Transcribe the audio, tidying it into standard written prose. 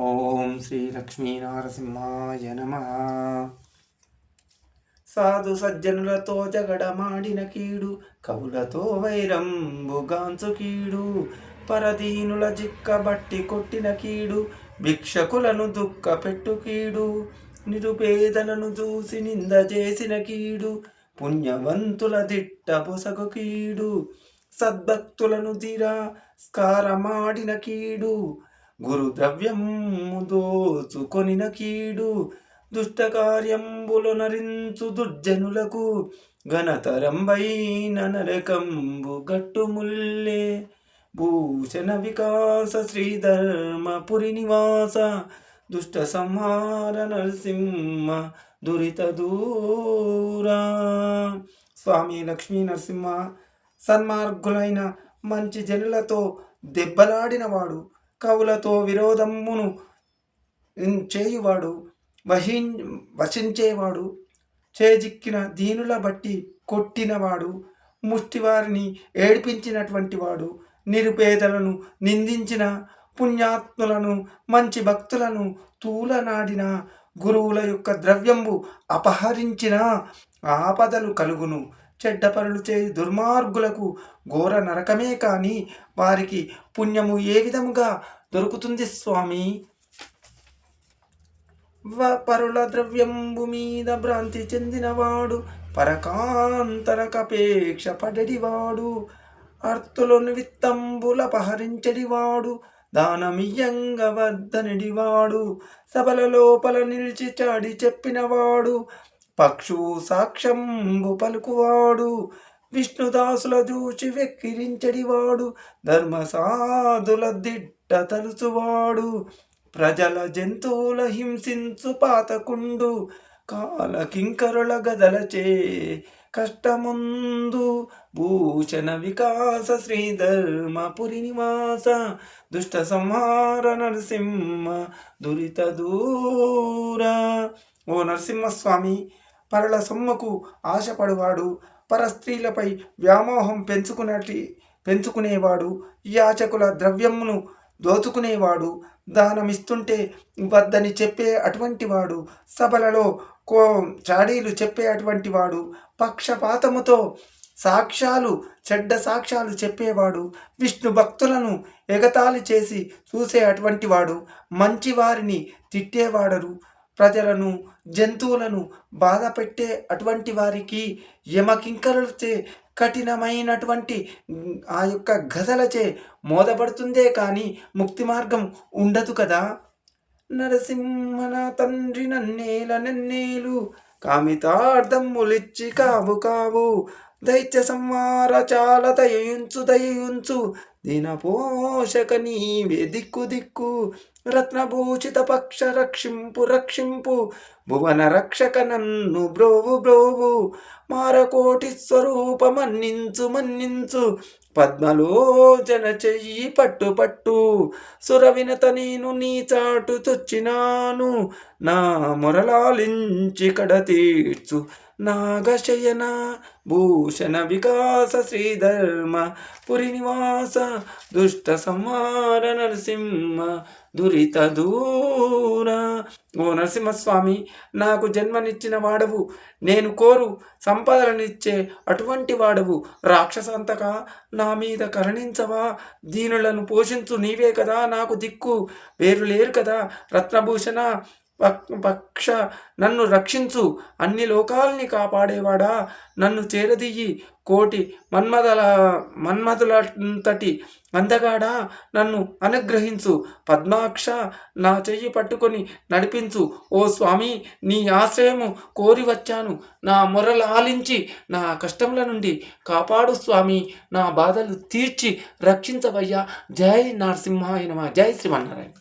ఓం శ్రీ లక్ష్మీ నరసింహాయ నమః. సాధు సజ్జనులతో జగడమాడిన కీడు, కవులతో వైరంబుగాంచు కీడు, పరదీనుల జిక్కబట్టి కొట్టిన కీడు, భిక్షకులను దుఃఖ పెట్టు కీడు, నిరుపేదలను చూసి నింద చేసిన కీడు, పుణ్యవంతుల దిట్ట పొసగు కీడు, సద్భక్తులను తిరస్కారమాడిన కీడు, గురు ద్రవ్యము దోచుకొనిన కీడు, దుష్టకార్యంబులు నరించు దుర్జనులకు, ఘనతరంబైన నరకంబు గట్టుముల్లే. భూషణ వికాస శ్రీధర్మపురి నివాస, దుష్ట సంహార నరసింహ దురిత దూరా. స్వామి లక్ష్మీ నరసింహ సన్మార్గులైన మంచి జనులతో దెబ్బలాడినవాడు, కవులతో విరోధమును చేయువాడు, వశించేవాడు, చేజిక్కిన దీనుల బట్టి కొట్టినవాడు, ముష్టివారిని ఏడిపించినటువంటి వాడు, నిరుపేదలను నిందించిన, పుణ్యాత్ములను మంచి భక్తులను తూలనాడిన, గురువుల యొక్క ద్రవ్యంబు అపహరించిన ఆపదలు కలుగును. చెడ్డ పనులు చేయి దుర్మార్గులకు ఘోర నరకమే కాని వారికి పుణ్యము ఏ విధముగా దొరుకుతుంది స్వామి? పరుల ద్రవ్యంబు మీద భ్రాంతి చెందినవాడు, పరకాంతరకపేక్ష పడడివాడు, అర్తులను విత్తంబులపహరించడివాడు, దానమియ్యంగ వద్దనడివాడు, సభల లోపల నిలిచి చాడి చెప్పినవాడు, పక్షు సాక్ష్యంబు పలుకువాడు, విష్ణుదాసుల చూచి వెక్కిరించడివాడు, ధర్మసాధుల దిట్ట తలుచువాడు, ప్రజల జంతువుల హింసించు పాతకుండు, కాలకింకరుల గదలచే కష్టముందు, భూషణ వికాస శ్రీధర్మపురి నివాస, దుష్ట సంహార నరసింహ దురిత దూరా. ఓ నరసింహస్వామి, పరుల సొమ్ముకు ఆశపడువాడు, పరస్త్రీలపై వ్యామోహం పెంచుకునేవాడు, యాచకుల ద్రవ్యమును దోచుకునేవాడు, దానమిస్తుంటే వద్దని చెప్పే అటువంటి వాడు, సభలలో చాడీలు చెప్పే అటువంటి వాడు, పక్షపాతముతో చెడ్డ సాక్ష్యాలు చెప్పేవాడు, విష్ణు భక్తులను ఎగతాళి చేసి చూసే అటువంటి వాడు, మంచి వారిని తిట్టేవాడరు, ప్రజలను జంతువులను బాధ పెట్టే అటువంటి వారికి యమకింకరులచే కఠినమైనటువంటి ఆ యొక్క గదలచే మోదపడుతుందే కానీ ముక్తి మార్గం ఉండదు కదా. నరసింహన తండ్రి నన్నేల నన్నేలు, కామితార్థములిచ్చి కావు కావు, దైత్య సంహార చాలా దయయుంచు, దీన పోషక నీవే దిక్కు దిక్కు, రత్నభూషిత పక్ష రక్షింపు, భువన రక్షక నన్ను బ్రోవు, మారకోటి స్వరూప మన్నించు, పద్మలోచన చెయ్యి పట్టు, సురవినత నేను నీ చాటు చొచ్చినాను, నా మొరలాలించి కడ తీర్చు నాగశయన, భూషణ వికాస శ్రీధర్మపురి నివాస, దుష్ట సంహార నరసింహ దురిత దూరా. ఓ నరసింహస్వామి, నాకు జన్మనిచ్చిన వాడవు, నేను కోరు సంపదలనిచ్చే అటువంటి వాడవు, రాక్షసంతక నా మీద కరుణించవా, దీనులను పోషించు నీవే కదా నాకు దిక్కు, వేరు లేరు కదా. రత్నభూషణ పక్ష నన్ను రక్షించు, అన్ని లోకాల్ని కాపాడేవాడా, నన్ను చేరదీయి, కోటి మన్మధులంతటి అందగాడా నన్ను అనుగ్రహించు, పద్మాక్ష నా చెయ్యి పట్టుకొని నడిపించు. ఓ స్వామి, నీ ఆశ్రయము కోరి వచ్చాను, నా మొరలు ఆలించి నా కష్టముల నుండి కాపాడు స్వామి, నా బాధలు తీర్చి రక్షించవయ్యా. జై నరసింహాయ నమః. జై శ్రీమన్నారాయణ.